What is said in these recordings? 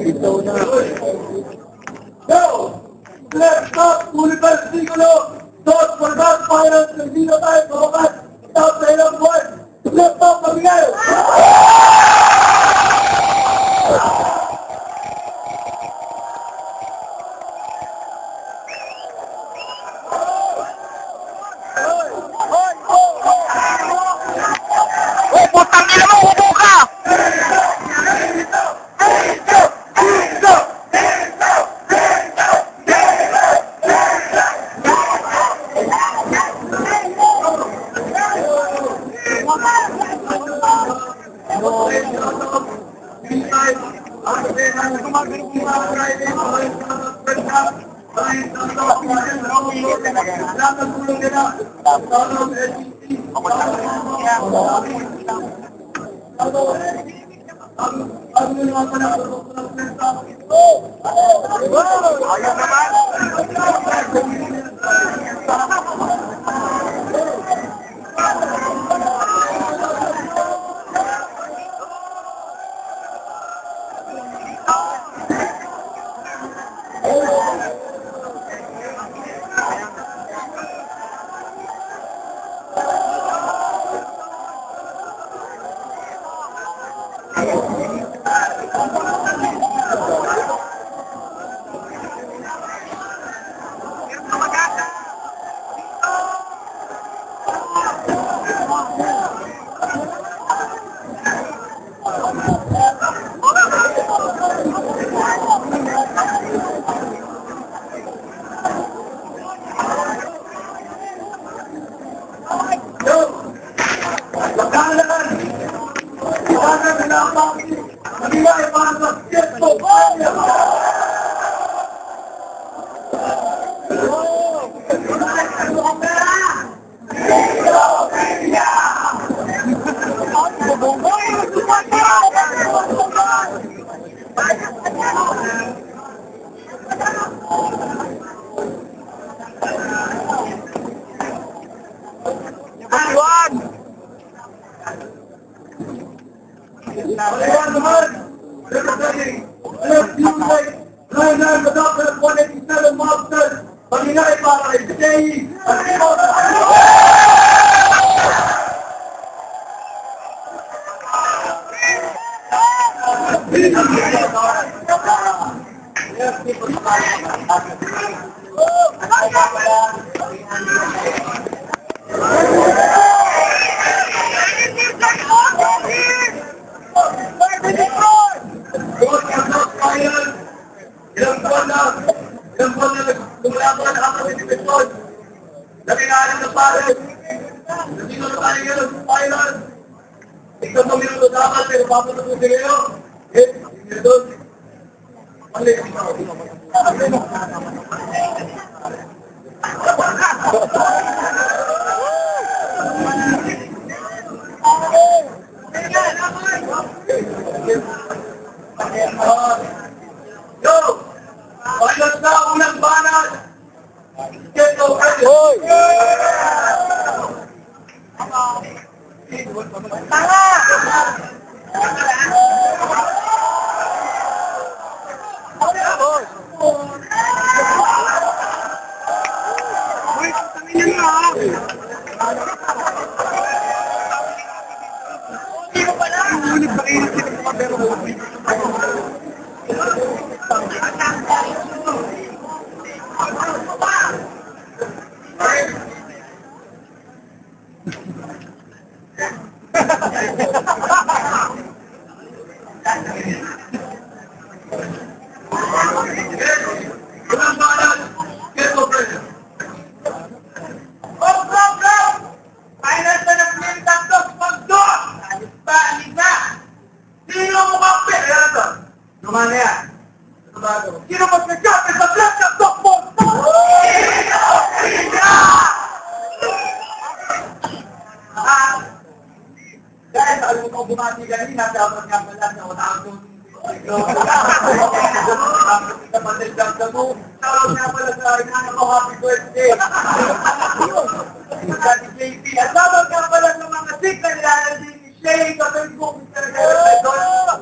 Now, let's stop Universigulo. Don't forget violence and genotype of us. Stop the young boys. Let's stop the Miguel. Putang ina mo, upo ka!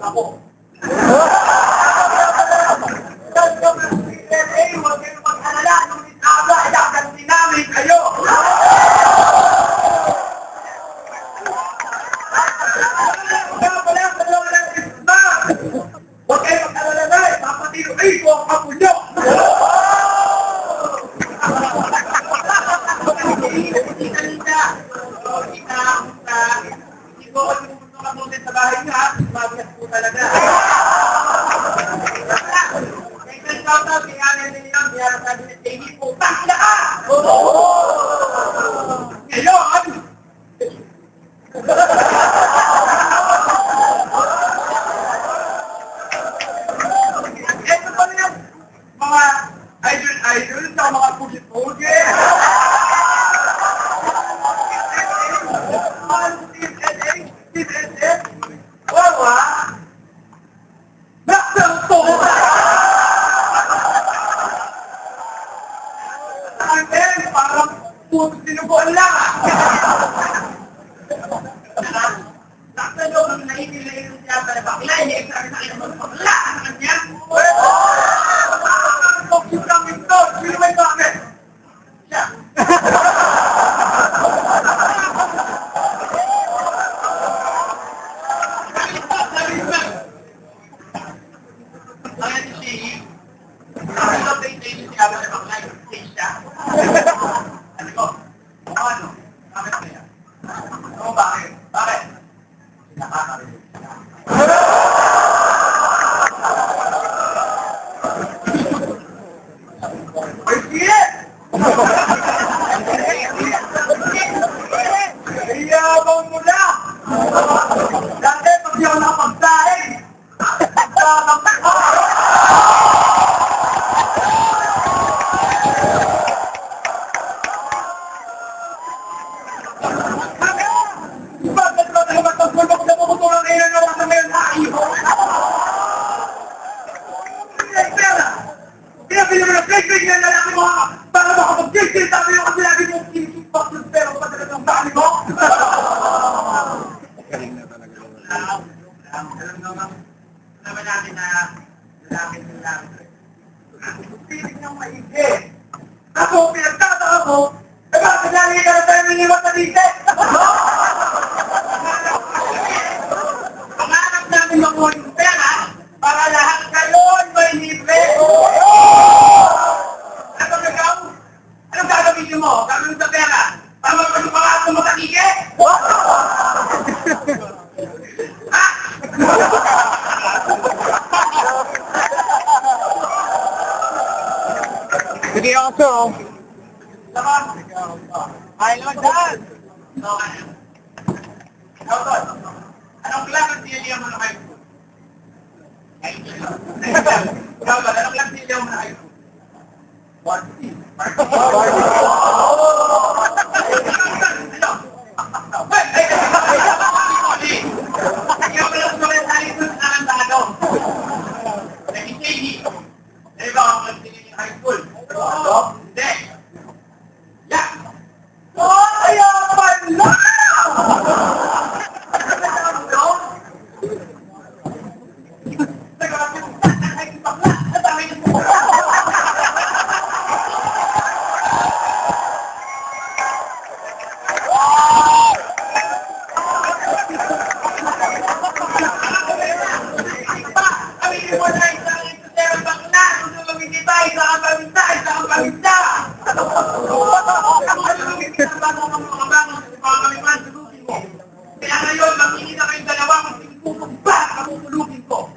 Ako. Huwag kayo mag-alala na eh. Papatinoy ko ang apo nyo. Hindi ko ako pupunta ka muna sa bahay nyo ha. Mabigas po talaga. Kaya shoutout kay Ana Liliang, kaya sabi na Jamie, putang ina ka! Ngayon! Ito pa rin yung mga idol sa mga pusit-pusit. Wawa! Nakasang to! Amen! Parang puto sinubuan lang ah! Nakasalo kang nahihilayin ko siya para bakla, hindi ay sabi sa akin naman bakla! Ano kanya? Focus lang ito! Sino may bakit? Siya! Kaya ni Shehi, sabi ko kay Shehi siya ba na bakla yung stage siya? Ano ko? Ano? Bakit kaya? Ano bakit? Bakit? Nakakarinig siya. Ay, sige! Iyabang mo na! Dati, pag di ako nakapagsahin, bakit ba tayo matagpul mo kung napuputulang kayo na wasa ngayon na iyo? Ay, pera! Pinapili mo na play-play na lalaki mo ha! Para makapag-play-play tayo yung kasi lagi mong kinikipag yung pera pa talaga ng dami mo! Galing na talaga. Alam naman natin na lalaki ng lalaki. Piling niyang maigi. Ako, pinagtataka ko, eh bakit lagi ka na tayo niliwat na dito? Pangarap namin makuha yung pera para lahat kayo ay may libre. Ano ikaw? Anong gagawin mo? Gagawin sa pera? Para magpapakaat mo matakike? Ha? Sige also. Laman. Ay, laman dyan. Okay. Shoutout. Anong klase siliya mo na high school? High school. Shoutout. Anong klase siliya mo na high school? Varsity. High school. Hindi. Yeah. Kaya pala! Kaya ngayon, makinig na kayong dalawa kung sinipupag kapupulugin ko.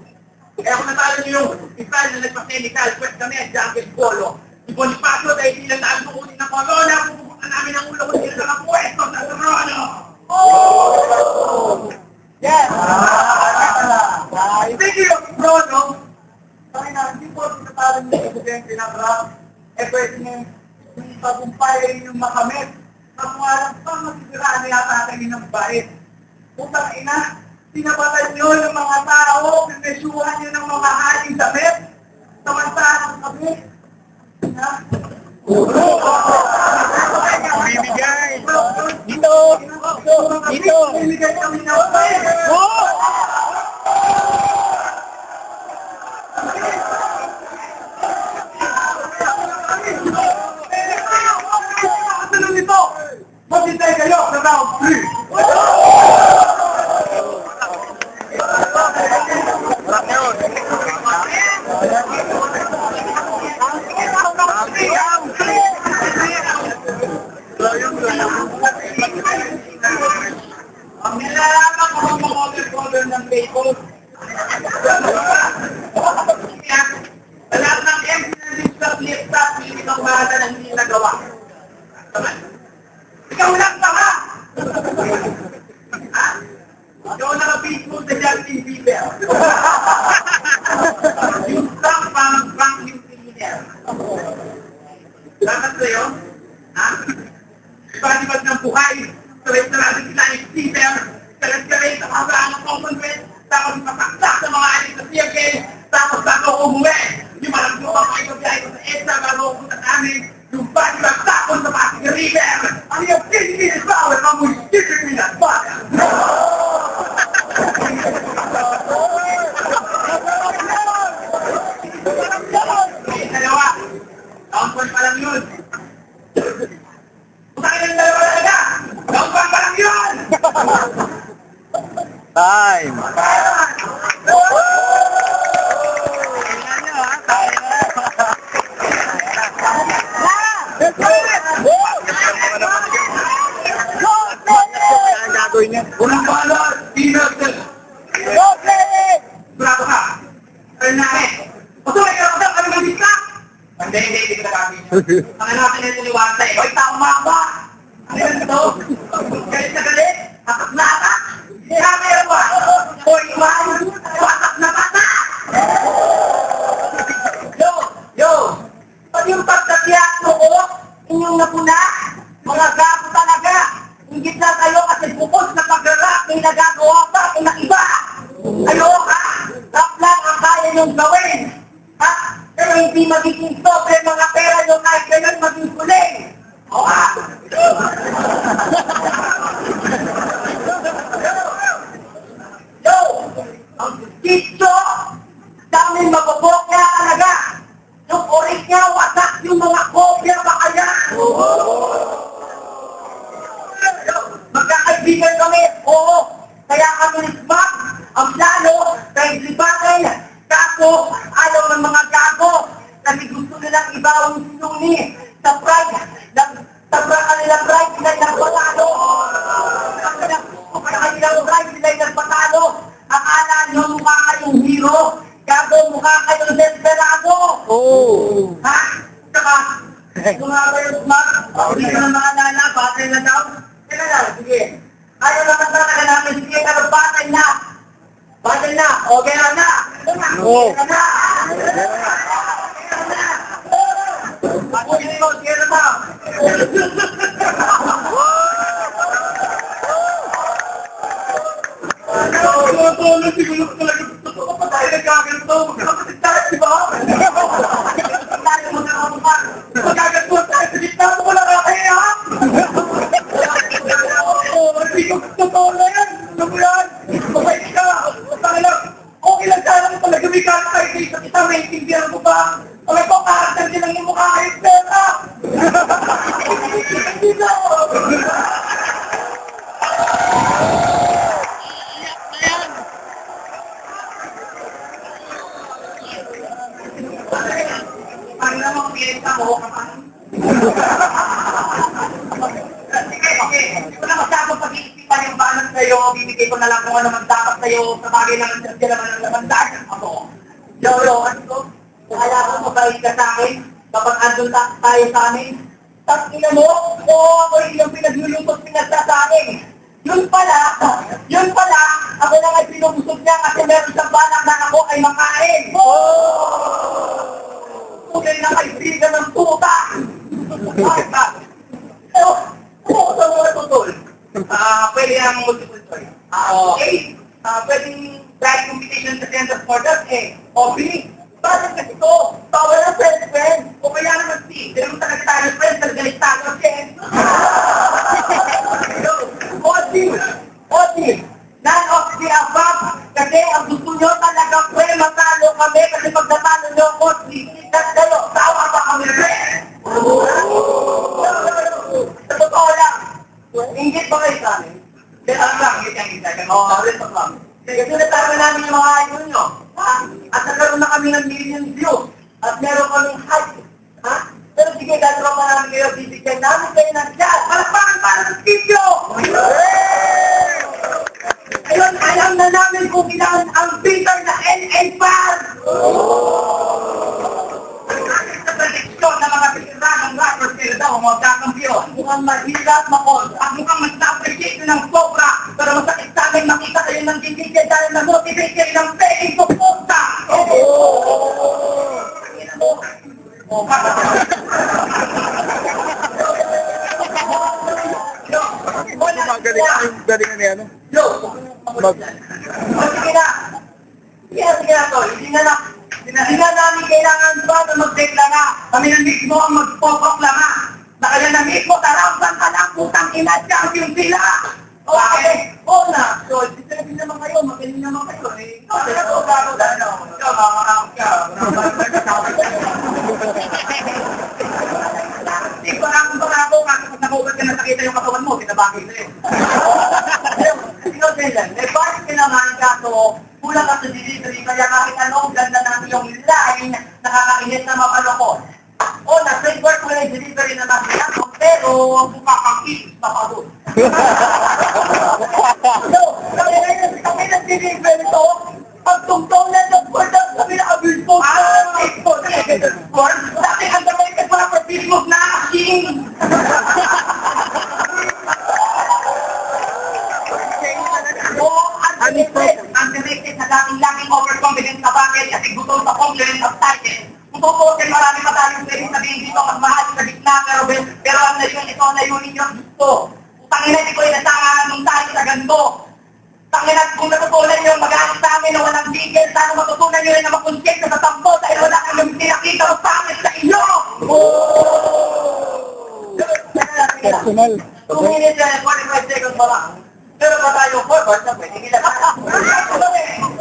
Kaya kung natalo niyo yung style na nagpa-chemical, pwede kami at Jungle Polo. Si Bonifacio dahil silang naalukunin ng corona, pupukan namin ang ulo kung sila nakapuesto sa trono. Yes! Thank you, trono. Sabi na, hindi po ang natalo niyo yung presidente na Trump, eh pwede niyo yung tagumpay yung makamit. Ang walang pang masisiraan na yata kayo ng bait. Putang ina, pinapatay nyo yung mga tao, pinesyuhan nyo ng mga haling damit, samantalang kami. Ha? Bibigay. Dito. Dito. Bibigay kami ng bait. Maghintay kayo sa round 3! sa'yo? Ha? Iba-ibad ng buhay. Saray-sarado sila ni Stephen. Kalat-kalat sa kasaan ng Commonwealth. Tapos ipasaksak sa mga alis sa CFK. Tapos bago ako umuwi. Yung malagyo pa kayo biyahe ko sa EDSA bago ako punta sa amin. Yung bag-ibag tapon sa Pasig River. Ang iyong Pilipinas bawal amoy Pilipinas baka. Dalawa. Taon-taon pa lang yun. Putangin ng dalawa talaga. Taon-taon pa lang yun. Time! Gagawin niya. Unang balot, Pinagdal. Go play! Bravo ka. Fernandez. Patuloy ka lang kami mag-isla. Hindi kita kami. Ang natin na tiniwasa eh. Hoy, tama ba? Ano yun ito? Galit na galit? Atak na atak? Hammer ba? Hoy, man! Atak na bata! Yo! Pag yung pagkatiyak ko, inyong napuna, mga gapo talaga. Hingit lang kayo kasi bukod na pag-rap, may nagagawa pa, may nakiba. Ayo ha? Rap lang ang kaya niyong gawin. Ha? Pero hindi magiging sobre mga pera nyo kahit kayo'y maging kuling. O ha? Yo! Ang dito, daming mababok niya talaga. Yung orig niya, wasak yung mga kopya ba kaya? Magkakaibigan kami, oo. Kaya kami nismak, ang plano, kay Libanay, kako, ayaw ng mga gago. Kasi gusto nilang ibawang sinuni sa pride, sa kanilang pride, sila'y nagpatalo. Sa kanilang pride, sila'y nagpatalo. Akala nyo mukha kayong hero, gago mukha kayong desperado. Oh! Ha? Saka, kung nga ba yung smart, hindi ko na maalala, batay na daw. Sige lang, sige. Ayaw naman talaga namin, sige, pero batay na. Batay na, okay na. Oo. Okay na. Ako hindi mo, sige na. Ano, siguro ko talaga gusto ko pa tayo nagkaganto. Magkakapatid tayo, di ba? Tayo magkakapatid. Magkaganto tayo sa gitna mo, wala ka kaya. Hindi ko totoo na yan. Ano mo yan? Mabait ka. Okay lang sana kung talaga may karakter sa kita. Maintindihan ko ba? Alam ko, karakter din ang yung mukha kahit pera. Hindi na. Ang namang piyenta mo, kapag. Sige. Ito na masyadong pag-iisipan yung balance sa'yo. Bibigay ko na lang kung ano man dapat sa'yo sa bagay lang ang naman ng labandagan. Ako. Ano ko? Kaya ko mabalik ka sa akin kapag andun tayo sa amin. Tapos ina mo, ako yung pinaglulungkot pinagsasamin. Yun pala, ako lang ay pinubusog niya kasi meron siyang balak na ako ay makain. Tunay na kaibigan ng tuta. Oo, sa mga tutol. Pwede ang multiple choice. Okay. Pwedeng drive competition sa Center for that, O B, bakit kasi ito? Bawal ang friend. O kaya naman C, hindi naman talaga tayo friend, talaga tayo friend. O D, none of the above, kasi ang gusto nyo talaga matalo kami, kasi pag natalo nyo ako, kayo, tawa pa kami friend. Sa totoo lang, ingit ba kayo sa amin? Ingit. Kasi natalo namin yung mga idol nyo. At nagkaroon na kami ng million views. At meron kaming hype. Pero sige, gano'n pa namin kayo, bibigyan namin kayo ng chat. Palakpakan para sa video! Ayun, alam na namin kung ilan ang bitter na NA Band! Sa prediksyon ng mga pilihan ng rappers sila daw ang mga kakampiyon. Mukhang mahirap makon. At mukhang mas na-appreciate ng sobra. Pero masakit sa amin makita kayo ng bibigyan dahil na-motivate kayo ng peking pupunta. galingan ni ano. Yo, makulit yan. O, sige na. Sige na, tol. Hindi na namin kailangan ba na magdeklama. Kami na mismo ang magpoproklama. Na kaya na mismo, tarawsan ka lang, putang ina, champion sila. Okay, oo na. So, disabi naman kayo, magaling naman kayo. Ikaw na ito, garo na. Ikaw, makakakak ka. Hindi ko na akong ako, kasi pag nakubat ka na nakita yung katawan mo, pinabagay na yun. Ikaw, Dylan, may bakit ka naman kaso, kulang ka sa delivery, kaya kahit ano, ganda namin yung line, nakakainit na mapalokon. O, na-framework ko yung delivery na natin, pero kakakit, papagod. So, kami nag-deliver ito, pagtungtong na ng product, kami na-abuse po. Dati ang damay ka para for Facebook na aking. Unconnected na dating overconfident na bakit at gutom sa confidence of title. Kung tutusin, marami pa tayong pwedeng sabihin dito at mahal sa gitna, pero ang nayon ito, nayunin yung gusto. Tangina, di ko inasahan nung tayo sa ganito. Tangina, kung natutunan nyo magalit sa amin na walang bigel, sana matutunan nyo rin na makonsyente sa tampo dahil wala kang pinakita o pangit sa inyo! Personal. 2 minutes and 45 seconds pa lang. Pero pa tayo forward na pwede kita na.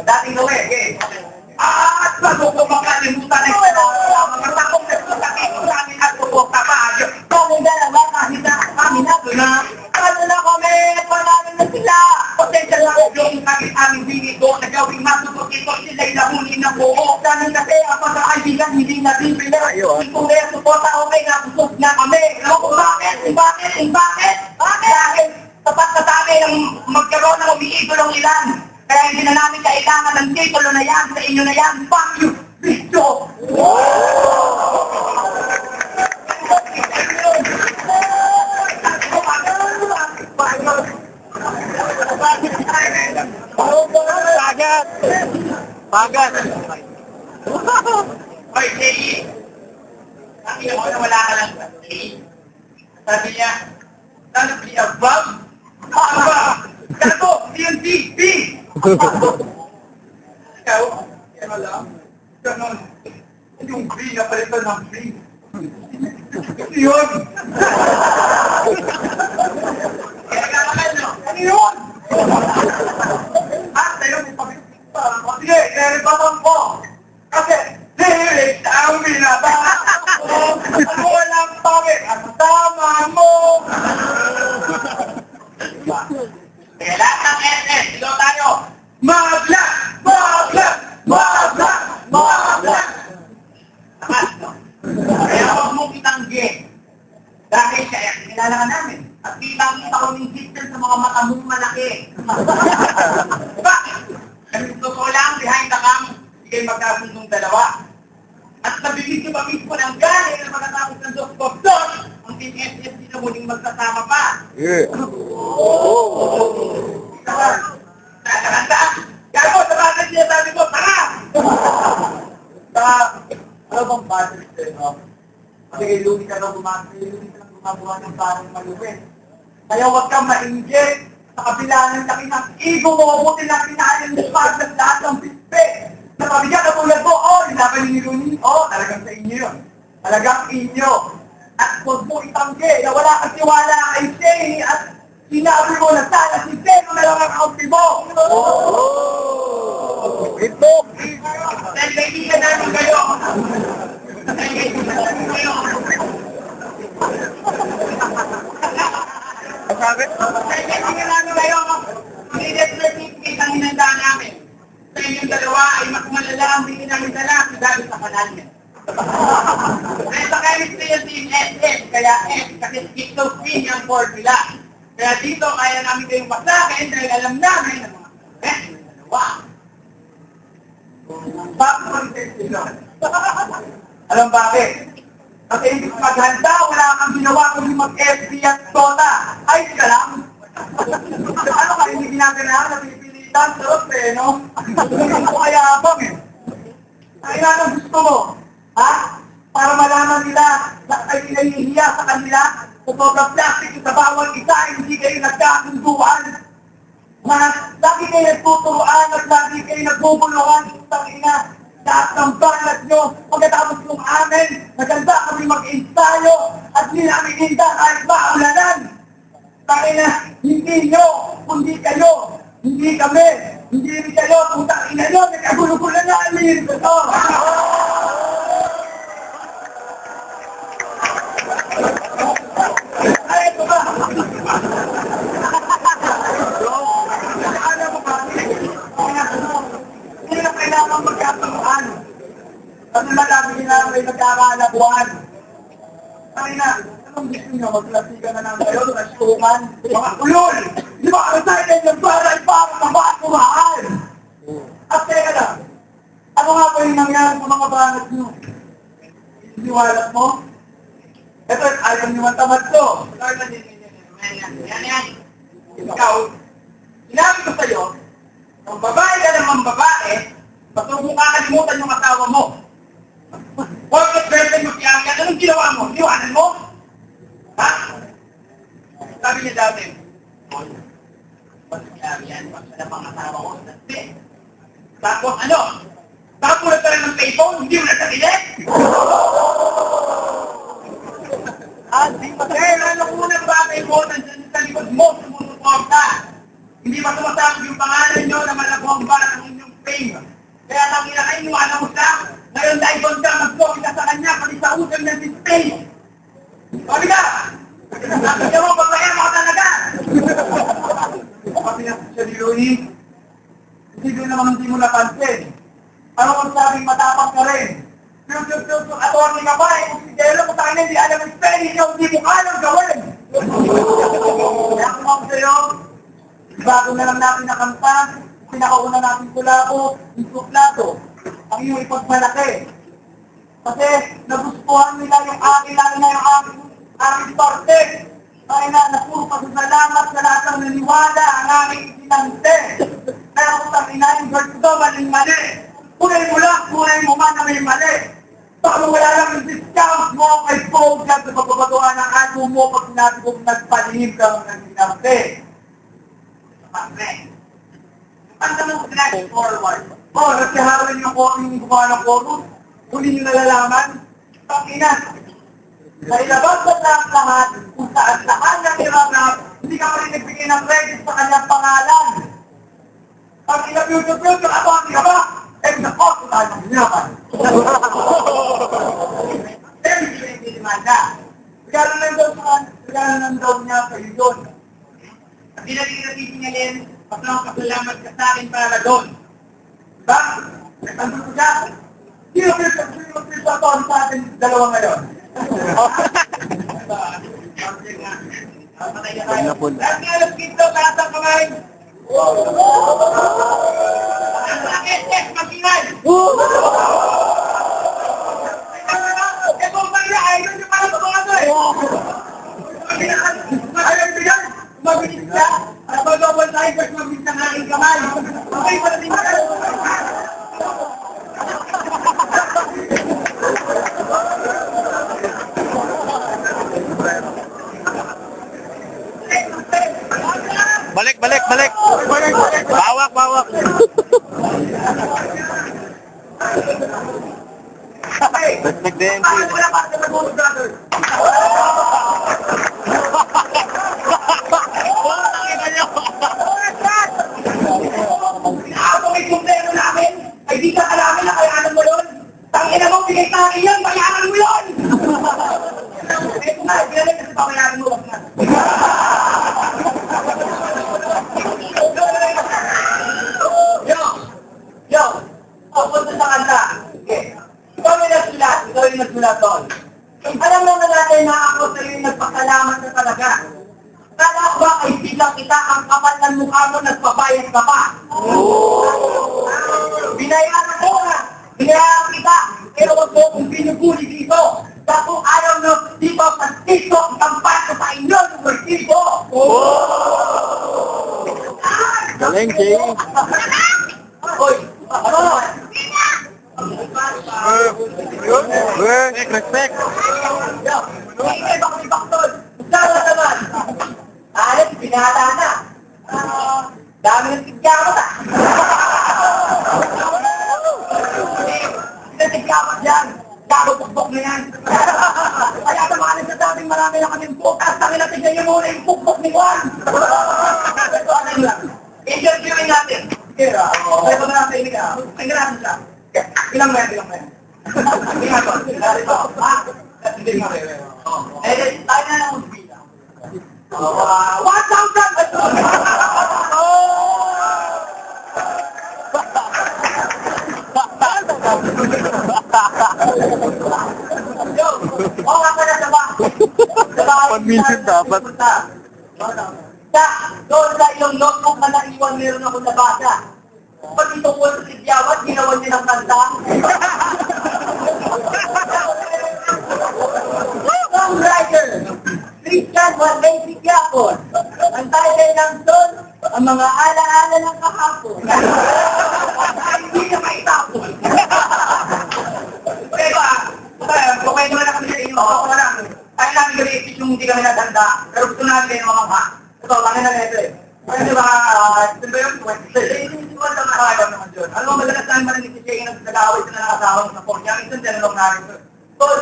Dating gawin, okay. At bago ko makalimutan na ito, mga takong nagsasakin ko namin at tupok na maayos. Kung dalawa kahit na kami na doon na, ano na kami, panalo na sila. Potential na yung aming binito na gawing masubok ito, sila'y lahuli ng buo. Ganun kasi ang pagkakaibigan, hindi natin pila. Kung kaya suporta, okay na, busog na kami. Alam ko bakit? Dahil tapat na tayo ng magkaroon ng umiidolong ilan. Kaya hindi na namin kailangan ng titulo na yan, sa inyo na yan. Fuck you, Cristo! Pagat! Hoy, Jay! Sabi mo na wala ka lang sa Jay. Sabi niya, "None of the above?" Aba! Kato! PNP! Ikaw? Yan alam? Ganon. Yung B na palitan ng B. Yun! Kaya kakakan nyo? Ano yun? Sa'yo may pag-isip pa. Sige, naribaman ko. Kasi, lyrics ang binabasa ko. Ano walang pangit at tama mo. Kaya lahat ng SS, ilo tayo. Maglag! Kaya huwag mong itanggi. Dahil kaya kinala ka namin. At kitang-kita ko ng system sa mga mata mong malaki. Bakit? Kasi totoo lang, behind the cam, ikay magkasundong dalawa. At nabibig nyo ba mismo ng galing na pagkatapos ng dos, ang team SS na muling magsasama pa. Yeah. Nakakanta! Gago, sa bakit niya sabi ko, tara! Ano bang budget no? Sige, lumi ka lang gumagawa ng parang malupit. Kaya huwag kang ma-inject sa kabila ng laki ng ego mo, buti lang pinahayan ng lahat ng bispe. Napabigyan ka tulad mo, laban ni Rooney, talagang sa inyo yun. Talagang inyo. At huwag mo itanggi na wala kang tiwala kay Shane at sinabi mo na sana si Shane na lang ang kaunti mo. Ito! Dahil kaibigan namin kayo. Ang sabi? Dahil kaibigan namin kayo. Ang i-certificate ang hinandaan namin. Sa inyong dalawa ay mas malala ang hindi namin dala dahil sa kanal niya. Kaya sa chemistry yung team SS, kaya S, kasi schizophrenia ang formula. Kaya dito, kaya namin kayong masakin dahil alam namin ang mga S yung dalawa. Alam bakit? Kasi hindi ko maghanda, wala kang ginawa kundi mag-FB at Dota. Ayos ka lang. Ano ka, hindi ginaganahan na pinipilitan, sarap no? Hindi ko kaya abang Ay, anong gusto mo? Ha? Para malaman nila na ay nahihiya sa kanila, kung sobrang plastic sa bawal isa, hindi kayo nagkakunduan. Lagi kayo nagtuturuan at lagi kayo nagbubulungan sa ina. Lahat ng banat nyo, pagkatapos ng amin, maganda kami mag-ensayo at hindi namin hinda kahit maulanan. Tangina, hindi nyo, kundi kayo, hindi kami, hindi rin kayo, kung tangina nyo, nagkagulo-gulo na amin ito. Ay, ito ba? Alam mo ba? Hindi na kailangan magkaturuan. Kasi madami nila may nagkakalabuan. Tangina, anong gusto nyo? Magklasikan na lang kayo, rasukan, mga ulol! Di ba ang tayo yung baray para sa basurahan? At teka lang, ano nga po yung nangyari sa mga banat nyo? Iniwalat mo? Ito, ayaw nyo matamad to. Yan. Ikaw, sinabi ko sa'yo, kung babae ka naman babae, basta kung kakalimutan yung asawa mo. Porket birthday mo siya, anong ginawa mo? Iwanan mo? Ha? Sabi niya dati, pagkakari yan, pagkakala pang asawa ko, hindi. Tapos ano? Tapos na tayo ng payphone, hindi mo na sarili? Ano unang bagay mo, nandiyan sa likod mo, sumusuporta. Hindi ba sumasabog yung pangalan nyo na malagwamba ng inyong fame? Kaya lang inakainuan mo siya, ngayon dahil doon siya mag-focus sa kanya, pati sa usap ng display. Sabi ka! Sabi ka mo, pagkaya mo talaga! Sabi niya siya ni Louie, hindi doon naman hindi mo napansin. Ano kung sabing matapang ka rin? Attorney ka ba eh? Kung si Jelo, kung tayo na hindi alam ang spelling niya, hindi mo alam gawin! Kaya kung ako sa'yo, bago na lang natin nakanta, pinakauna natin kulako, yung suplato, ang iyong ipagmalaki. Kasi nagustuhan nila yung akin, lalo na yung aking parte. Kaya na puro pasasalamat sa lahat ng naniwala ang aking isinante. Kaya kung sabi na yung girl ko, maling-mali. Punay mo lang, punay mo man na may mali. Baka wala lang yung discount mo kay Paul dyan sa pagbabatuan ng ato mo pag sinabi ko nagpalihim ka mo ng sinante. Ang tanong ko na forward. Nagkaharin yung gumawa ng chorus. Huli nyo nalalaman. Pag-ina. Sa ilabas sa lahat, kung saan lahat ng hirap, hindi ka pa rin nagbigay ng credit sa kanyang pangalan. Pag ina-future, ako ang ba? Nako, tayo ng hinapan. Pero hindi ko yung demanda. Regalo ng daw niya kayo doon. At pinag-iisipin niya rin, pasalamat ka sa akin para doon. Diba? Nagtandun ko siya. Sino ko sa atin dalawa ngayon? Patay na tayo. Lahat nga alam kito, lahat ang kamay. Ang sakit, mag-ingay. Eh, kung bagay, ayaw nyo para sa mga to eh. Ayaw nyo yan. Mabilis siya. At mag-double cycles, mabilis ng aking kamay. Okay, pala din ka. Balik. Bawak. Nag-DNC. Wala pa sa mga brother. Ako may kumplero namin, ay di ka kalamin na kayanan mo yun. Tangina mo, bigay sa akin yan, bayaran mo yun! Eh kung nga, bigay kasi pabayaran mo, wag na. Yo! Punta sa kanta. Okay. Ikaw yung nagsulat doon. Alam mo na natin na ako sa'yo yung nagpasalamat na talaga. Kala ko ba ay bilang kita ang kapal ng mukha mo, nagpabayad ka pa? Binayaran ko na. Binayaran kita. Pero wag mo kung pinupuli dito. Dahil kung ayaw nyo, dito sa TikTok, itampal ko sa inyo yung vertigo. Galing, Jay. Hoy! Ano? Respect. Hindi ba kami baktol? Sana naman. Alam, pinata na. Dami Gago, pukpok na yan. Kaya sa mga nagsasabing marami na kaming putas, tangin natin niyo muna yung pukpok ni Juan. Ito, ano lang. Interviewin natin. Kira, kaya ba natin hindi ka? Ay, grabe siya. Bilang mo yan, bilang mo yan. Hindi nga to. Hindi nga to. Eh, tayo na lang magbilang. 1,000! Yo! Oo nga pala sa ba? 1 million dapat. Doon sa iyong notebook na naiwan, meron ako nabasa. Pag ito po sa sigyawat, ginawan niya ng kanta. Songwriter, Christian Juan May Sigyapon. Ang title ng song, ang mga alaala ng kahapon. Hindi na maitapon. Pero kukwento na kami sa inyo. Ako na lang. Tayo namin gawin yung hindi kami naghanda. Pero gusto namin yung mga ito, bakit na ito eh. Ano di ba, ito ba yung 26? Hindi ko alam na kaya naman dyan. Alam mo, madalas namin marinig si Jay na nag-away sa nakakasawang sa phone. Yung isang tinanong namin. Tol.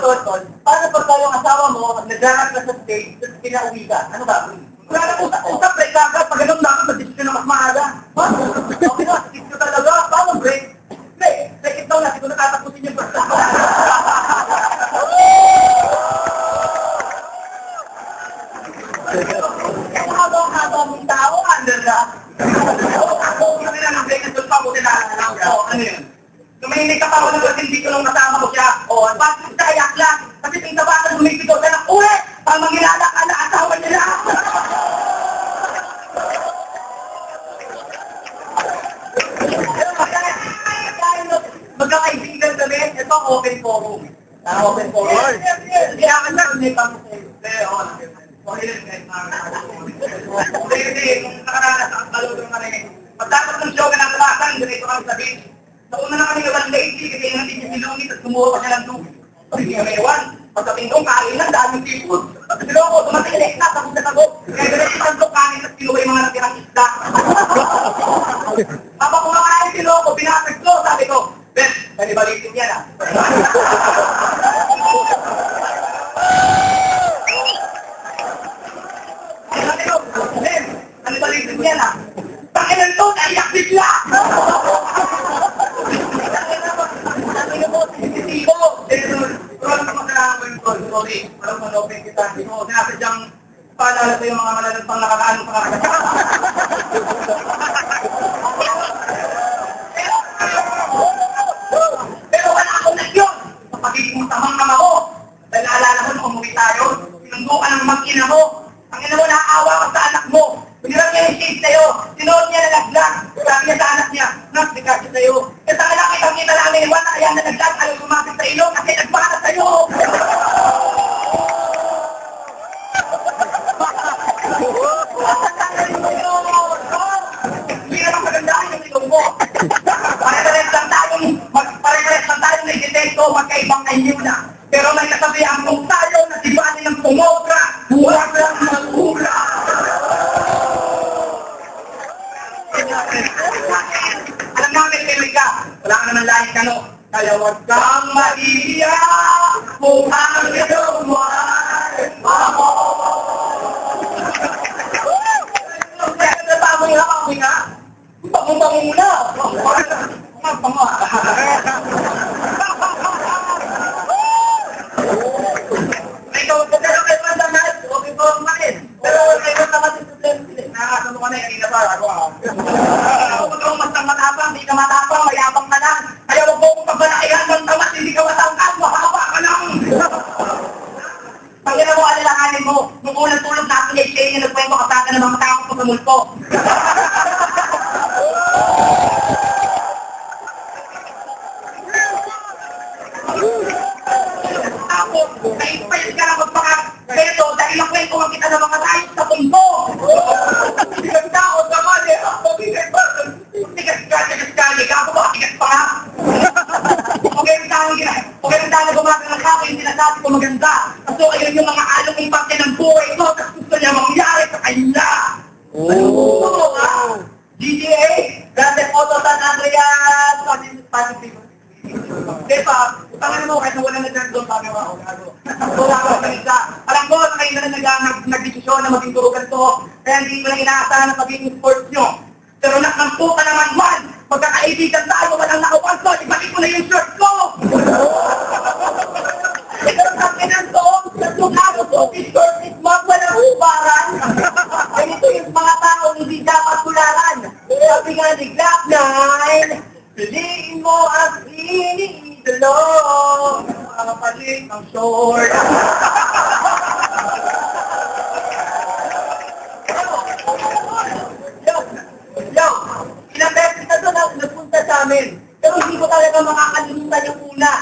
Paano pag tayo ang asawa mo, nag-ranap ka sa stage, tapos pinauwi ka? Ano ba? Wala na usap, break ka. Pag ganun dapat, mag-desisyon na mas maaga. Ha? Okay na, skip ka talaga. Paano break? Break it down na. Siguro natatapusin yung first. Haba mong tao, under na. Ako, kami na ng break na doon pa mo tinanong. Ano yun? Tumihinig ka pa ako ng hindi ko nung kasama ko siya. Bakit sa kayak lang? Kasi tingtabakan lumipito siya ng uwi! Pang mangilala ka na asawa nila! Magkakaibigan kami, ito open forum. Open forum. Kaya ka na, hindi pa mo sa'yo. Hindi, kung nakaranas ang kalutong kami. Pagdapat ng show ka na tumasan, ganito kami sa beach. Sa una na kami naman lately, kasi yung natin yung silungit at kumuha pa siya ng tubig. Hindi kami ewan. Pagkapin kong kain lang, daming seafood. Silo ko, tumatilik na, tapos na tago. Kaya ganito isang to kanin at kinuha yung mga natirang isda. Habang kumakain silo ko, pinapag ko, sabi ko, Ben, nanibalitin yan ah. Sabi ko, Ben, nanibalitin yan ah. Pakinan to, naiyak bigla! Sabi ko, sisisibo! Parang masalamat ko yung call, sorry. Parang manopin kita. Hindi ko, sinasadyang paalala ko yung mga malalampang nakakaanong pangakas. Pero wala akong nagyon. Sa pagiging tamang nama ko. Dahil naalala ko nung umuwi tayo, sinundukan ng mag-ina mo. Ang ina mo, nakaawa ka sa anak mo. Pinirang niya yung shade sa'yo. Sinuot niya nalaglag. Sabi niya sa anak niya, Nak, bigasi sa'yo. Kasi ang anak kita namin, wala kaya nalaglag. Ayaw kumapit sa ilong kasi nagbaka sa'yo. Hindi naman magandaan yung ilong mo. Pare-pares lang tayong nagdetecto, magkaibang anyo na. Pero may kasabihan kung tayo na dibani ng pumobra, huwag lang mag-ura. Alam namin, Pemika, wala ka naman lahit ano. Kaya huwag kang maiiyak kung ang iyong mahal ako. Kaya natamo yung hakawi nga, bango-bango muna. Bango. Ikaw, pero kayo mandangal, okay po ang makin. Pero kayo naman yung problema sila. Nakakasama ka na yung ina para ako. Kung ikaw mas matapang, hindi ka matapang, mayabang ka lang. Kaya huwag mo kong pagbalaihan ng tamat, hindi ka matangkad, mahaba ka lang. Pag yun mo alalahanin mo, nung unang tulog na ako niya, siya yung nagkwento ka sa akin ng mga tao ko sa multo. Ako, kahit ka lang magpaka-pero dahil nakwento ang kita ng mga tayo sa mundo. Bilang tao sa mali, ako bigay pa. Tigas-tigas-tigas, ako ba? Tigas pa nga. Huwag yung tao gumagang ng ako, yung sinasabi ko maganda. Kasi ayun yung mga along impacte ng buhay ko, tapos gusto niya mangyari sa kanya. GTA, Grand Theft Auto San Andreas, Positive. Diba? Tangan mo, kahit wala na dyan doon, sabi mo ako, gago. Wala ka sa alam ko, kayo na nag-desisyon na maging turugan to, kaya hindi ko lang inaasahan na pagiging sports nyo. Pero nakampo ka naman man, magkakaibigan tayo, walang nakawag ko, ibalik ko na yung shirt ko! Ito ang kinang doon, sa tungkado ko, short is mag, walang hubaran. Ganito yung mga tao, hindi dapat tularan. Sabi nga ni Glock 9, piliin mo ang iniidolo. Mga palit ang short. Yo, ilang beses na doon ako nagpunta sa amin. Pero hindi ko talaga makakalimutan yung una.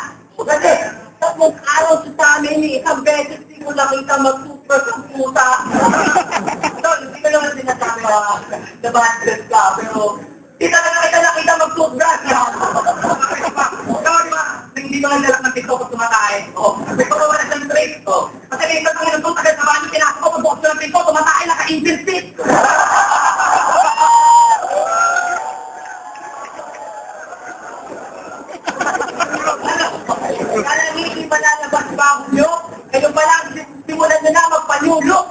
Kasi, tatlong araw sa amin, isang beses hindi ko nakita mag-super sa puta. So, hindi ko naman sinasabi na bad dress ka, pero hindi talaga kita nakita mag-toothbrush. Hindi mo lang dalak ng TikTok at tumatay. May pagkawala siyang trade. Kasi may isang ng tuta sa bahay yung pinasok ko, pag-box ng TikTok, tumatay, naka-infinite. Kala hindi pa lalabas bago nyo, kayo pa lang simulan nyo na magpanyulok.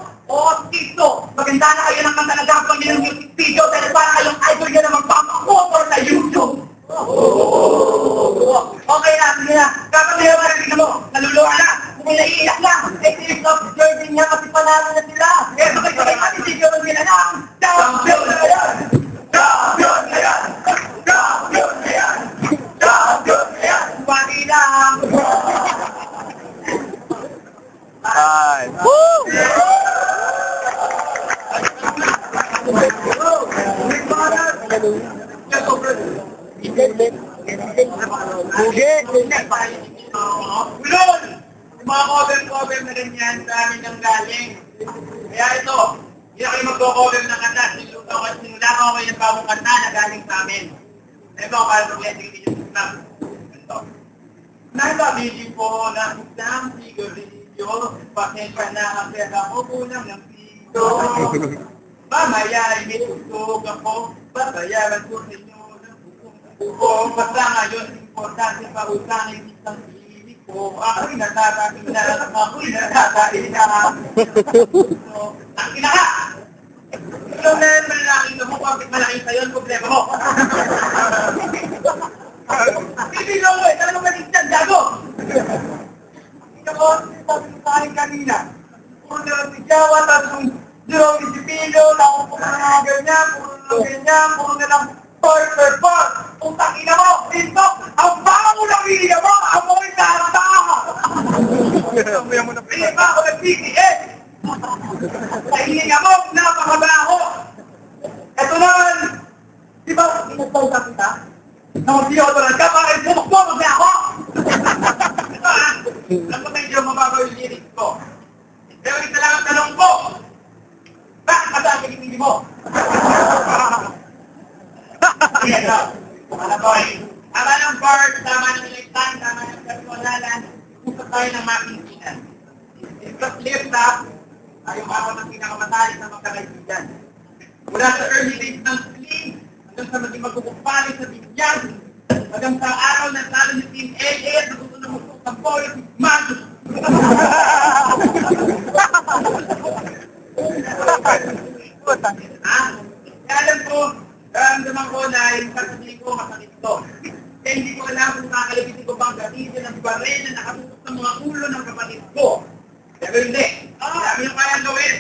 Tito, maganda na kayo ng kanta na gagawin nyo ng music video dahil para kayong idol nyo na magpapakotor sa YouTube. Okay na, sige na. Gagawin nyo marinig mo, naluluwa na, kung naiiyak na, it's observing niya kasi panalo na sila. Sabay-sabay matisigyan nila na, champion na yan! Champion na yan! Champion na yan! Champion na yan! Pati lang! Ay! Woo! Buge! Ulol! Yung mga cover na ganyan sa amin ang galing. Kaya ito, hindi na kayo magko-cover ng kanta. Sinula ko kayo ng bagong kanta na galing sa amin. Ito, para sa blessing din yung snap. Ito. Nagabili po ng isang sigarilyo. Pasensya na ang pera ko kulang ng pito. Mamaya ay may tutog ako. Babayaran ko sa inyo ng bukong. Basta ngayon, importante pa utangin isang hilig ko. Ako'y natatakin na. Ako'y natatakin na. Ang kinaka! Ikaw na yung malaking na mo. Bakit malaking sa'yo? Ang problema mo. Hindi lang mo eh. Talagang maligtan. Gago! Ikaw ko, sabi sa akin kanina. Puro na lang sigawa. Tapos yung durong isipilo. Tapos puro na lang ganyan. Puro na lang ganyan. Puro na lang perfect. Kung takina mo, ito, ang bango ng hiya mo. Amoy nata! Hindi pa ako nag-PTS. Sa hiya mo, napakabaho. Ito naman. Di ba, pinagsalta kita? Nang-deodorant ka, bakit bumukbog na ako? Ito alam ko medyo mababaw yung lyrics ko. Pero ito lang ang tanong ko. Bakit mataas yung hindi mo? Ayan na. Alam ko eh. Tama ng bird, tama ng electan, tama ng karikolalan. Usap tayo ng makinsinan. Ito clear na. Tayo ako ng pinakamatalik na magkakaibigan. Mula sa early days ng sling, hanggang sa maging magkukumpali sa bigyan, hanggang sa araw na talo ni Team AA at nagusto na musok ng boy at Magus. Alam ko, karamdaman ko na yung sasabihin ko masakit to. Kaya hindi ko alam kung kakalibitin ko bang gamitin ng baril na nakatutok sa mga ulo ng kapatid ko. Pero hindi. Sabi nyo kayang gawin.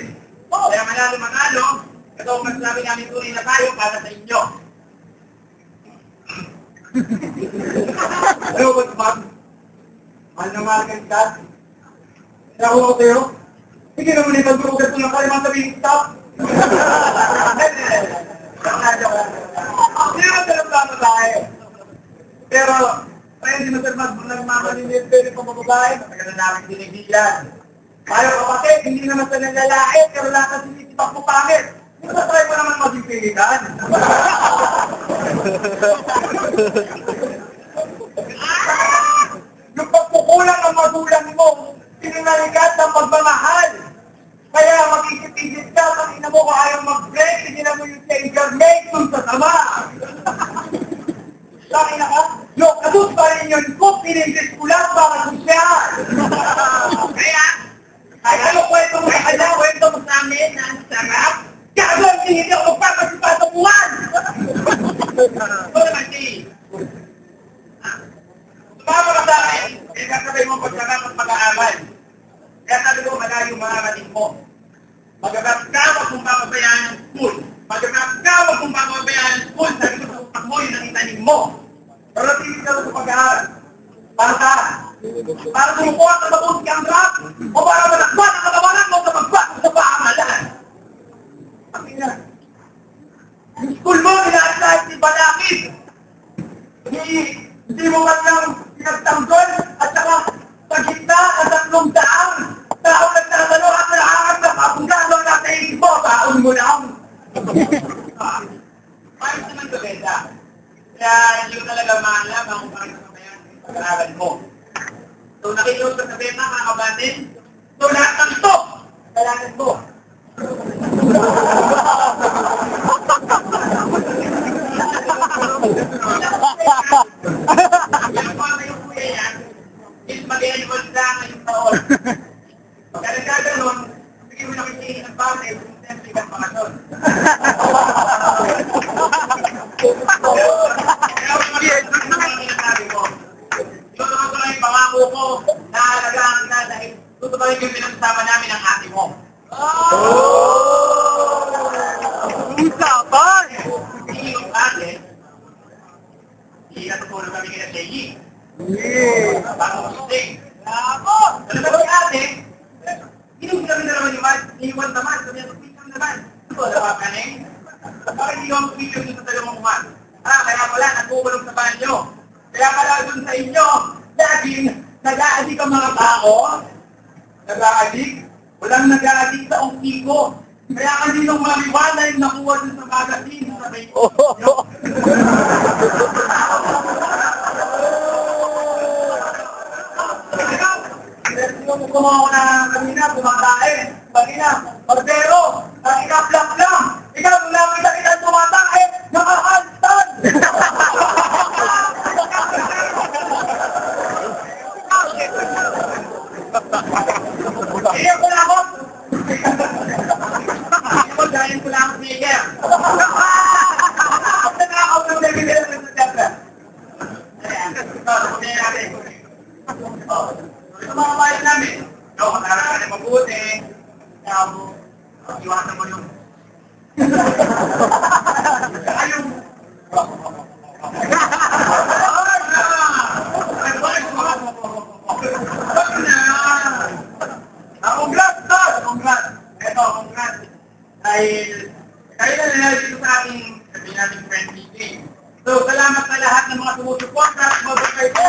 Kaya manalo. Ito ang masasabi namin tuloy na tayo para sa inyo. Ano ba ito, Bob? Mahal na mahal ka kita. Kaya ko kayo? Sige naman ito, burugat ko ng kalimang sabihin, stop! Hindi naman talaga tayo. Pero, tayo hindi naman nagmamalilit pero pa mababae, matagal na namin dinigilan. Tayo kapatid, hindi naman sa nalalait, pero lahat na sinisipak mo pangit. Try mo naman maging pilitan. Yung pagkukulang ng magulang mo, sinunalikat ng pagmamahal. Kaya mag-isip-isip ka, pag ina mo kung ayaw mag-break, hindi na mo yung changer mate kung sa sama. Sakin na ka? Look, Adult pa rin yun ko, pinilis ko lang para sosyal. Kaya ano kwento mo sa kanya, kwento mo sa amin na ang sarap. Gagawin hindi ako magpapasipa sa buwan. Ito naman si. Tumama ka sa akin, eh kasabay mo pagsarap at pag-aaral. Kaya sabi ko, malayo mga mating mo. Magagap ka, wag mong papabayaan ng school. Magagap ka, wag mong papabayaan ng school. Sabi ko sa utak mo, yun ang itanim mo. Pero tingin ka sa pag-aaral. Para saan? Para sumukuha sa mabuti ang rap? O para malakban ang katawanan mo sa pagbago sa paamalan? Ang ina. Yung school mo, nilaasahin si Balakid. Hindi mo man lang pinagtanggol at saka sa gitna at 300 tao nagtatalo at nakakas na kapungkano na sa isip mo, taon mo lang. Ayos naman ito, Beda. Kaya hindi ko talaga maalam kung parang samayan sa pag-aaral mo. So, nakikilos ka sa Beda, mga kabatin. So, lahat ng ito, kailangan mo. Yung mga kayo kuya yan, is mag-annual lang ngayong taon. Kaya nagkaganon, sige mo nakikinig ng pangit, kung siyempre ka pa kanon. Kaya ako mag-annual na mga sinasabi ko. Tutupan ko lang yung pangako ko na alagaan kita dahil tutupan yung pinagsama namin ang ate mo. Usapan! Hindi yung ate, hindi natutulog kami kina Segi. Bago gising. Ako! Ano ba si ate? Hindi kami na naman iwan naman. Sabi niya, picture naman. Ito, dapat ka na bakit hindi ako picture dito sa dalawang kuman? Kaya pala, nagkukulong sa banyo. Kaya pala dun sa inyo, laging nag-aadik ang mga tao. Nag-aadik? Walang nag-aadik sa ongkiko. Kaya kaninong maliwanay yung nakuha dun sa magazine sa Facebook nyo. Kumawa na kanina, kumakain. Kanina, Barbero, ikaw plak lang. Ikaw, nakita kita tumatae, nakahantan. Iyan ko na ako. Ako, dahil ko lang ako niya. Ako na ako ng nagigil ng sasabla. Ayan, ito, sabihin natin. Sa mga bayan namin, mag-aaral ka na mabuti. Iwasan mo yung... Ayun! Congrats, Tol! Congrats! Eto, congrats! Dahil kayo na dito sa ating, sabihin natin, friendly game. So, salamat sa lahat ng mga sumusuporta at mabukay ko.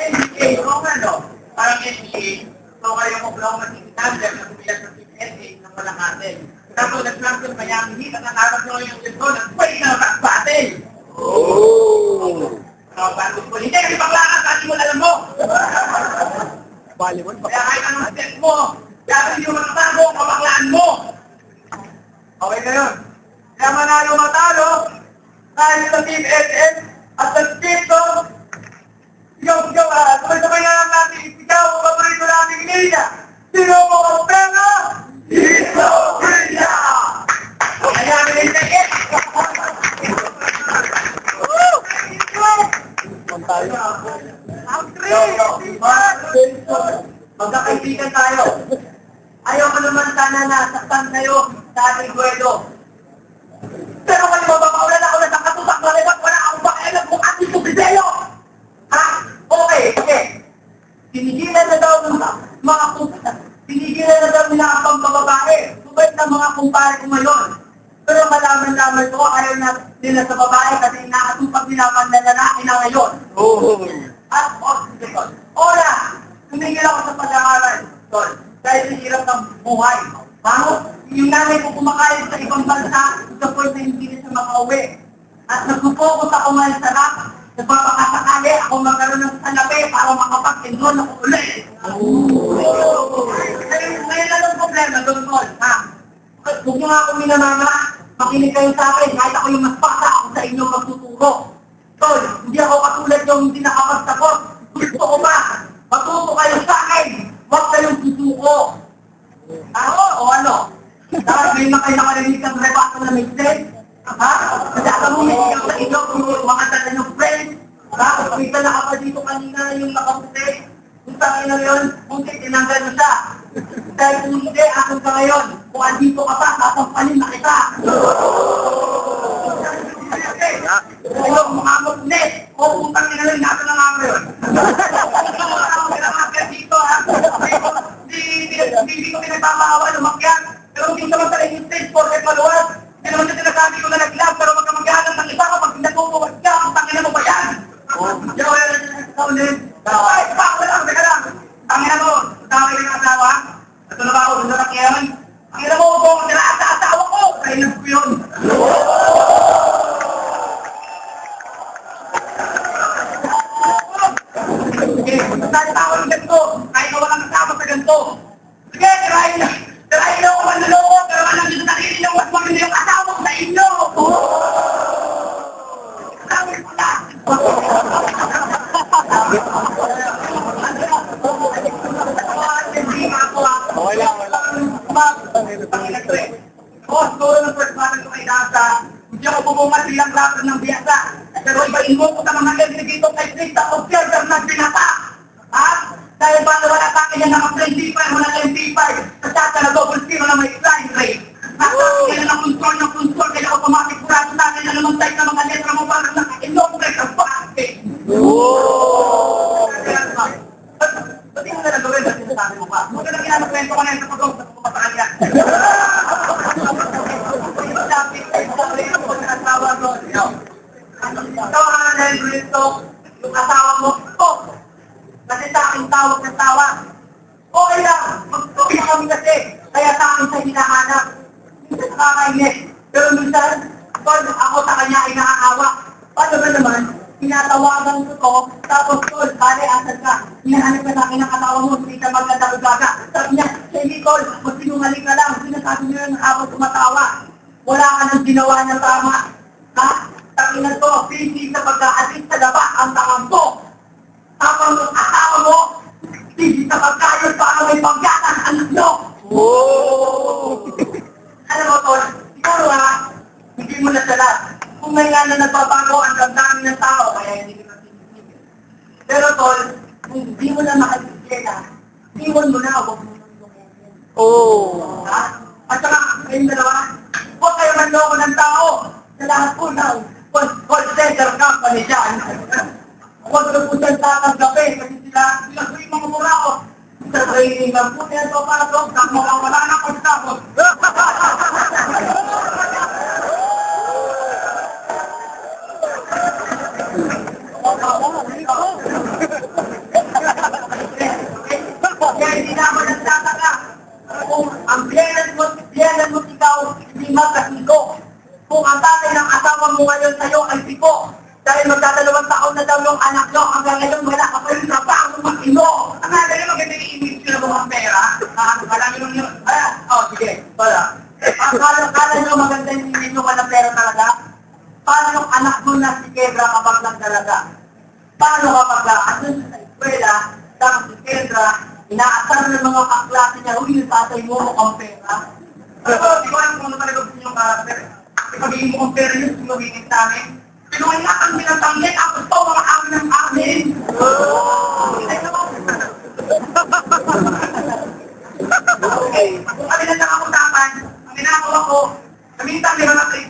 NBA, kung ano, parang NBA, so kayo mo lang magkikitagyan na bumilas ng PSA ng walang atin. Tapos nag-lang sa Miami Heat at nakakap nyo yung sito ng pwede na mag-battle. So, basketball, hindi kasi baklakan sa ating mo alam mo. Kaya kahit anong step mo, kaya hindi mo matatago ang kabaklaan mo. Okay na yun. Kaya manalo matalo, dahil sa Team SS at sa Team to, sabay-sabay na lang natin ikaw ang paborito nating liga. Sino mo ang pera? Dito Brilla! Kaya namin sakit! Magkakaibigan tayo. Ayaw ko naman sana nasaktan kayo sa ating duelo. Pero kung mababaulan ako na sa katusak na libat, wala akong pakialam kung ating subiseyo! Ha? Okay. Pinigilan na daw ng mga pinigilan na daw nila ang pambababae. Subay na mga kumpare ko ngayon. Pero malaman-laman ko, ayaw na nila sa babae kasi inaatupag nila ang lalaki na ngayon. At, Ola, tumigil ako sa pag-aaral, Tol, dahil sa hirap ng buhay. Yung nanay ko kumakain sa ibang bansa, sa point na hindi na siya makauwi. At nag-focus ako ngayon sa rap. Nagpapakasakali ako magkaroon ng salapi para makapag-enroll ako ulit. Ngayon lang ang problema, Don Tol, ha? Huwag nyo nga ako minamama, makinig kayo sa akin, kahit ako yung mas bata ako sa inyo magtuturo. Tol, hindi ako katulad yung hindi nakapagsagot. Gusto ko ba? Matuto kayo sa akin. Huwag kayong susuko. Ako o ano? Dahil may na kayo nakarinig ng rebato na may sense. Ha? Kasi ako mo may sigaw sa inyo kung mga tala ng friends. Ha? May tala ka pa dito kanina yung nakaputi. Kung sa akin na yun, kung tinanggal mo siya. Dahil kung hindi, akin ka ngayon. Kung andito ka pa, kapampanin na kita. Ayaw, mga magnet. O, utang nila lang natin ang mga yun. Ako pinamagal dito, ha? Hindi ko pinagpapakawa, lumakyan. Pero hindi naman talaga yung stage, porket maluwag. Hindi naman na sinasabi ko na nag-love, pero magkamagyanan ng isa kapag natutuwag ka, ang tangin na mo ba yan? Yo, ay, pa, wala, teka lang. Tangin na mo, tangin na yung asawa. Ito na ba ako, doon na kyan? Tangin na mo, kung nila sa asawa ko, kailan ko yun. Sige, salita ako ng ganito, kahit na walang kasama sa ganito. Sige, tirahin na ako manluloko, pero alam nyo sa sarili nyo, mas maganda yung kasama ko sa inyo. Sabi ko na. Okay lang. Boss, gawin ng first battle ko kay Nasa. Hindi ako bumungat silang rapper ng biyasa. Pero ibahin mo ko sa mga dito kay Krista Observer na binata. Ha? Dahil ba wala sa akin yan naka-25, wala na MP5. Sa sasa na double zero na may slide rate. Nasa akin yan ng control, kaya automatic kurado sa akin na naman type ng mga letra mo parang naka-inoperate ang bakit. Ba't yung na nagawin na sinasabi mo pa? Huwag ka na kinanakwento ko na yung kapag sa pumapakal yan. Yung asawa mo, stop! Kasi sa aking tawag ng tawa. Okay lang, mag-stop na kami kasi. Kaya sa akin siya hinahanap. Minsan nakakainis. Pero minsan, ako sa kanya ay nakakawa. Paano ba naman? Tinatawagan ko to, tapos tol, bale, asan ka? Hinahanap na sa akin ang katawa mo, hindi ka magkatawaga. Sabi niya, Shelly Tol, magsinungaling ka lang. Sinasabi niyo yung habang tumatawa. Wala ka nang ginawa ng tama. Ha? Takinan to, busy sa pagkaalis sa daba ang tangang to. Tapos ang asawa mo, busy sa pagkayod para may pagyakan anak nyo. Alam mo tol, siguro ha, hindi mo na salat. Kung may nga na nagbabago ang damdamin ng tao, kaya hindi ko natin. Pero tol, kung hindi mo na makasigila, iwan mo na, huwag mo nang lumengin. Ha? At saka, kayong dalawa, huwag kayo manloko ng tao. Sa lahat po ng call center company dyan. Huwag na po dyan tatanggapin kasi sila po yung mga mura ko. Sa training lang po, kaya ito pasok, wala na pagkakot. Kaya hindi naman nagtataka. Kung ang biyanan mo ikaw, hindi magkasigo. Kung ang tatay ng asawa mo ngayon sa'yo ay siko. Dahil magdadalawang taon na daw yung anak nyo, hanggang ngayon wala ka pa rin na pa ang matino. Ang nga ganyan maganda yung image ko na buwang pera. Wala nyo yun. Sige, wala. Kala nyo maganda yung image nyo walang pera talaga? Paano yung anak mo na si Kendra kapag nagdalaga? Paano kapag asun sa eskwela, tapos si Kendra, inaasar ng mga kaklase niya, uy, yung tatay mo mukhang pera. Di ko alam kung ano talaga gusto yung karakter. Pagiging mukhang pera yun, sumagiging sa amin. Pinuwalakang minatanglit, ako to, mga amin ng amin. Okay, kung kami na nakakuntapan, ang ginagawa ko, samintan meron na trip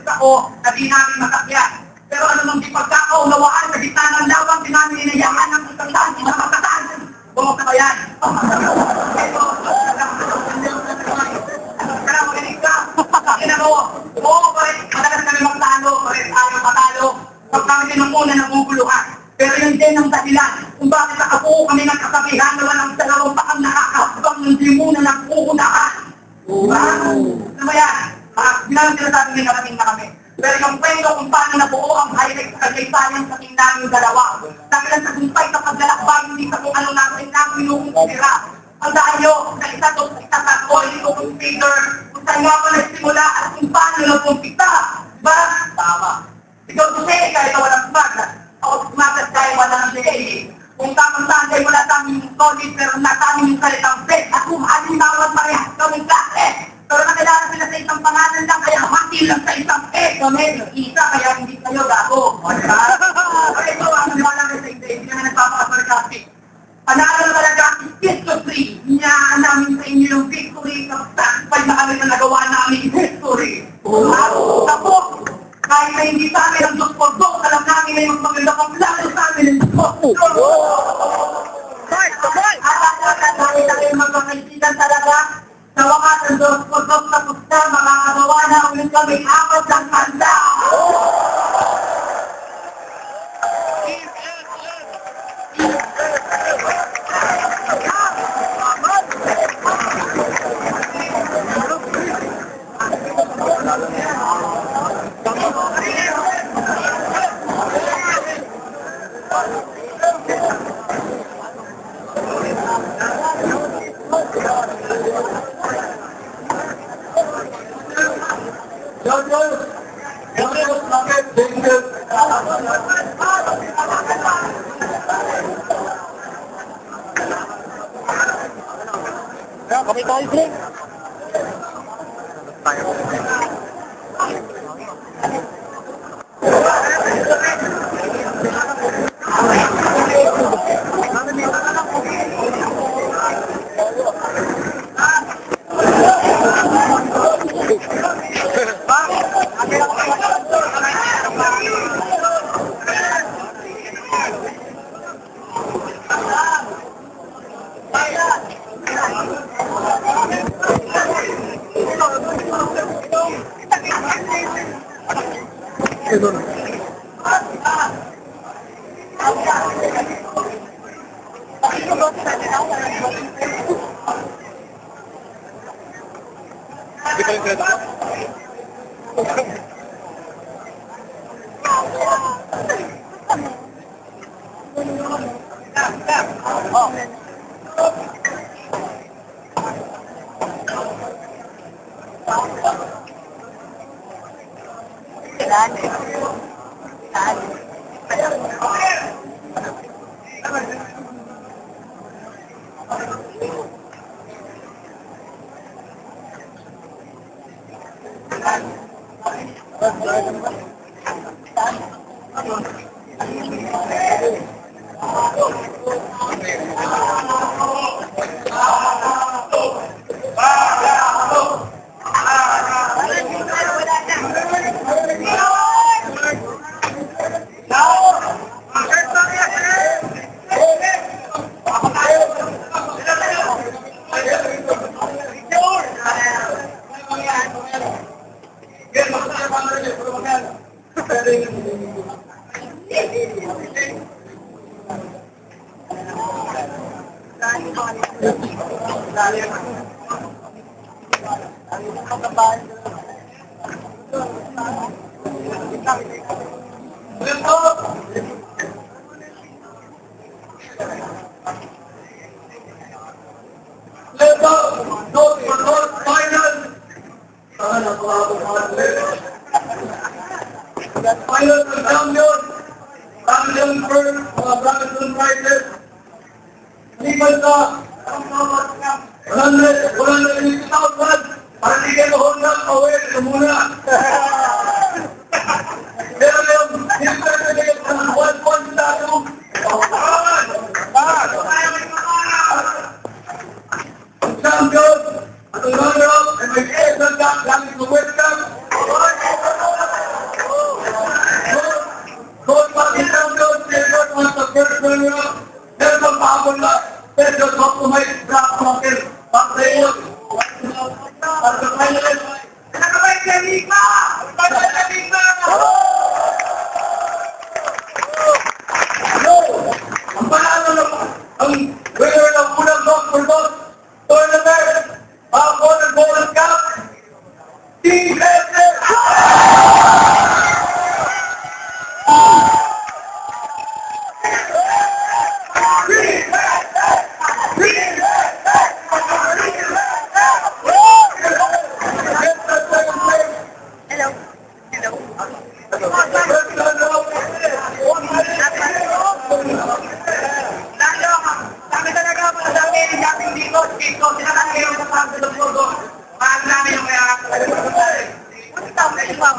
ako, na di namin masakya. Pero ano nang di pagkakaunawaan sa gitna ng lawang, di namin inayahan ng isang daan, pinakakataan. Bumok na ba yan? Ito, kaya magaling ka. Ginagawa, oo, madalas kami magtalo, ayaw patalo. Pag kami tinumuna, naguguluhan. Pero yun din ang dahilan kung bakit nakabuo kami ng kasabihan na walang dalawang pakang nakakabang hindi muna nag-uunahan. Ano ba yan? Binalang sinasabi nila kaming na kami. Pero yung kwento kung paano nabuo ang highlight sa kagaysayan sa tingin namin dalawa. Dakilan sa gumpay kapag lalakbay, hindi sa kung ano natin namin inuumpira. Ang dahil nyo, sa isa to, sa isa sa ko, hindi ko consider kung saan nga pa nagsimula at kung paano nagpumpita. Diba? Tama. Ikaw kasi, kahit walang smagas. Ako smagas dahil walang day. Kung tamang-tamang kayo wala tamang solid, pero natamang yung salitang break. At kung aling bawat parehas kaming klase. Pero nakilala sila sa isang pangalan lang, kaya mati lang sa isang kami. Isa, kaya hindi kayo gago. Okay, ito, ang nalang sa hindi naman nagpapakapag-graphic. Panalo na talaga ang history. Hinayaan namin sa inyo yung victory kapag na kami na nagawa namin history. Tapos, kahit na hindi sa amin ang Diyos por Diyos, alam namin na yung maganda pang plano sa amin ang Diyos por Diyos. At alam namin na kayo magkakaisigan talaga sa wakas ang Diyos por Diyos tapos na makakagawa na ulit kami apat ng kanda. Kami tayo, Greg. Final ng champion, champion first, mga Brandon Riders, liban sa 150,000, para hindi kayo Honda, away, ito muna. Pero yung certificate ng 1.2, champion, at ang runner-up, and may excellent luck, langit ng West Camp. Gold Party Champion, Taylor was the first runner-up. There's a power luck. There's a optimized black market. But they look at the finalist. dito, sinakang kayo sa pagod ng pugo. Mahal namin yung kaya. Ano tama na yung mga